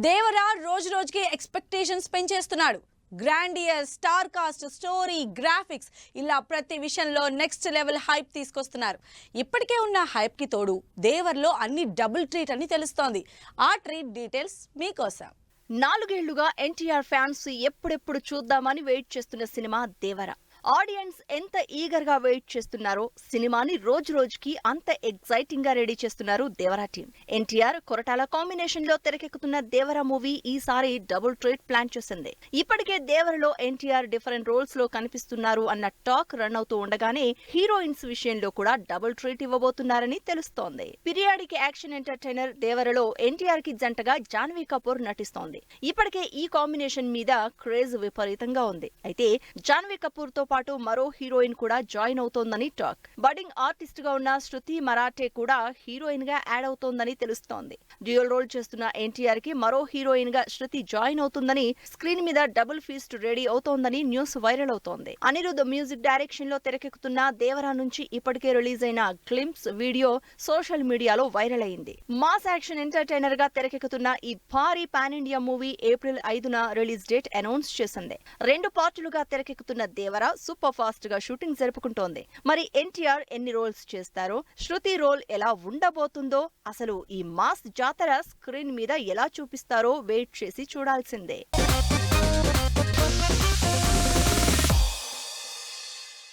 దేవరా రోజు రోజుకి ఎక్స్పెక్టేషన్స్ పెంచేస్తున్నాడు. Grandeur star cast, story, graphics ఇలా ప్రతి విషయంలో నెక్స్ట్ లెవెల్ హైప్ తీసుకొస్తున్నారు. ఇప్పటికే ఉన్న హైప్ కి తోడు దేవర్లో అన్ని డబుల్ ట్రీట్ అని తెలుస్తోంది. ఆ ట్రీట్ డీటెయిల్స్ మీకోసం. 4 ఏళ్లుగా ఎన్టీఆర్ ఫ్యాన్స్ ఎప్పుడెప్పుడు చూద్దామని వెయిట్ చేస్తున్న సినిమా దేవర. ఆడియన్స్ ఎంత ఈగర్ గా వెయిట్ చేస్తున్నారో సినిమాని రోజు రోజుకి అంత ఎక్సైటింగ్ గా రెడీ చేస్తున్నారు దేవరా టీం. ఎన్టీఆర్, కొరటాల కాంబినేషన్ లో తెరకెక్కుతున్న దేవర మూవీ ఈసారి డబుల్ ట్రీట్ ప్లాన్ చేసింది. ఇప్పటికే దేవరలో ఎన్టీఆర్ డిఫరెంట్ రోల్స్ లో కనిపిస్తున్నారు అన్న టాక్ రన్ అవుతూ ఉండగానే హీరోయిన్స్ విషయంలో కూడా డబుల్ ట్రీట్ ఇవ్వబోతున్నారని తెలుస్తోంది. పిరియాడిక్ యాక్షన్ ఎంటర్టైనర్ దేవరలో ఎన్టీఆర్ కి జంటగా జాన్వీ కపూర్ నటిస్తోంది. ఇప్పటికే ఈ కాంబినేషన్ మీద క్రేజ్ విపరీతంగా ఉంది. అయితే జాన్వీ కపూర్ తో పాటు మరో హీరోయిన్ కూడా జాయిన్ అవుతోందని టాక్. బడ్డింగ్ ఆర్టిస్ట్ గా ఉన్న శృతి మరాఠే కూడా హీరోయిన్ గా యాడ్ అవుతోందని తెలుస్తోంది. డ్యూయల్ రోల్ చేస్తున్న ఎన్టీఆర్ కి మరో హీరోయిన్ గా శృతి జాయిన్ అవుతుందని, స్క్రీన్ మీద డబుల్ ఫీస్ట్ రెడీ అవుతోందని న్యూస్ వైరల్ అవుతోంది. అనిరుద్ధ్ మ్యూజిక్ డైరెక్షన్ లో తెరకెక్కుతున్న దేవరా నుంచి ఇప్పటికే రిలీజ్ అయిన గ్లింప్స్ వీడియో సోషల్ మీడియాలో వైరల్ అయింది. మాస్ యాక్షన్ ఎంటర్టైనర్ గా తెరకెక్కుతున్న ఈ భారీ పాన్ ఇండియా మూవీ ఏప్రిల్ 5న రిలీజ్ డేట్ అనౌన్స్ చేసింది. 2 పార్టులుగా తెరకెక్కుతున్న దేవరా సూపర్ ఫాస్ట్ గా షూటింగ్ జరుపుకుంటోంది. మరి ఎన్టీఆర్ ఎన్ని రోల్స్ చేస్తారో, శృతి రోల్ ఎలా ఉండబోతుందో, అసలు ఈ మాస్ జాతర స్క్రీన్ మీద ఎలా చూపిస్తారో వెయిట్ చేసి చూడాల్సిందే.